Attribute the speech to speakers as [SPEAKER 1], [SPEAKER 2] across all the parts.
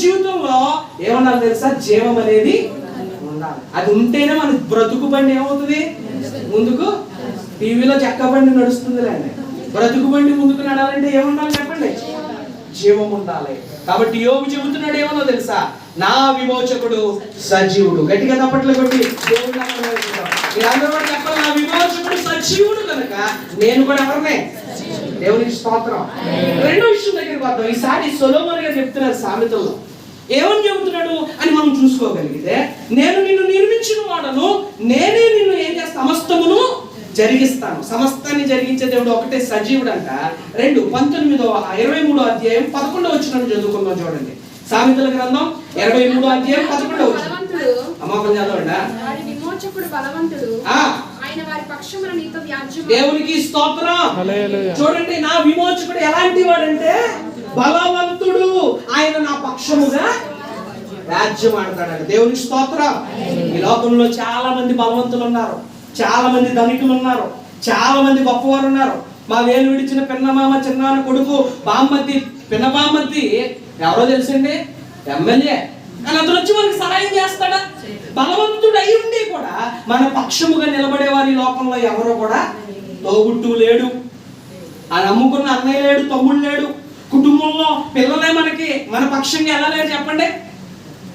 [SPEAKER 1] జీవితంలో ఏమన్నా తెలుసా, జీవం అనేది ఉండాలి. అది ఉంటేనే మన బ్రతుకు బండి ఏమవుతుంది, ముందుకు. టీవీలో చెక్క బండి నడుస్తుందిలేండి, బ్రతుకు బండి ముందుకు నడాలంటే ఏముండాలి చెప్పండి, జీవం ఉండాలి. కాబట్టి యోబు చెబుతున్నాడు ఏమన్నా తెలుసా, నా విమోచకుడు సజీవుడు. గట్టిగా తప్పట్లు కొట్టి దేవుడు మీరందరూ కూడా చెప్పాలి, నా విమోచకుడు సజీవుడు కనుక నేను కూడా ఎవరినే, దేవునికి స్తోత్రం. రెండో విషయం దగ్గరికి వద్దాం. ఈసారి సొలొమోను గారు చెప్తున్నారు సామెతల్లో, ఏమని చెబుతున్నాడు అని మనం చూసుకోగలిగితే, నేను నిన్ను నిర్మించిన వాడను, నేనే నిన్ను ఏం చేస్తా, సమస్తమును జరిగిస్తాను. సమస్తాన్ని జరిగించే దేవుడు ఒకటే సజీవుడు అంట. 23వ అధ్యాయం 11వ వచనం చదువుకుందాం చూడండి. సామెతల గ్రంథం 23వ అధ్యాయం 11వ వచనం. అమ్మ కొంచెం చదవండి. దేవునికి స్తోత్రం. చూడండి, నా విమోచకుడు ఎలాంటి వాడంటే బలవంతుడు, ఆయన నా పక్షముగా రాజ్యం ఆడతాడు. దేవునికి స్తోత్రం. ఈ లోకంలో చాలా మంది బలవంతులు ఉన్నారు, చాలా మంది ధనికులు ఉన్నారు, చాలా మంది గొప్పవారు ఉన్నారు. మా వేలు విడిచిన పిన్నమామ చిన్నాన్న కొడుకు బామ్మతి, పిన్న బామ్మతి ఎవరో తెలుసండి, ఎమ్మెల్యే. కానీ అతను వచ్చి మనకి సహాయం చేస్తాడా? బలవంతుడు అయి ఉండి కూడా మన పక్షముగా నిలబడేవారి లోకంలో ఎవరో కూడా తోబుట్టు లేడు, ఆ నమ్ముకున్న అన్నయ్య లేడు, తమ్ముడు లేడు, కుటుంబంలో పిల్లలే మనకి మన పక్షంగా ఎలా లేరు చెప్పండి,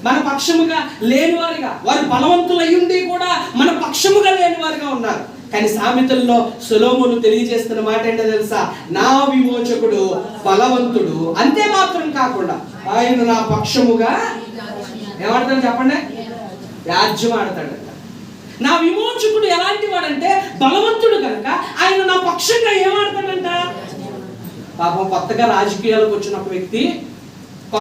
[SPEAKER 1] మన పక్షముగా లేనివారిగా. వారు బలవంతులు అయ్యుండి కూడా మన పక్షముగా లేనివారిగా ఉన్నారు. కానీ సామెతల్లో సొలొమోను తెలియజేస్తున్న మాట ఏంటో తెలుసా, నా విమోచకుడు బలవంతుడు, అంతే మాత్రం కాకుండా ఆయన నా పక్షముగా ఏమాడతాడు చెప్పండి, రాజ్యం ఆడతాడు. నా విమోచకుడు ఎలాంటి వాడంటే బలవంతుడు కనుక ఆయన నా పక్షంగా ఏమాడతాడంట. పాపం కొత్తగా రాజకీయాలకు వచ్చిన ఒక వ్యక్తి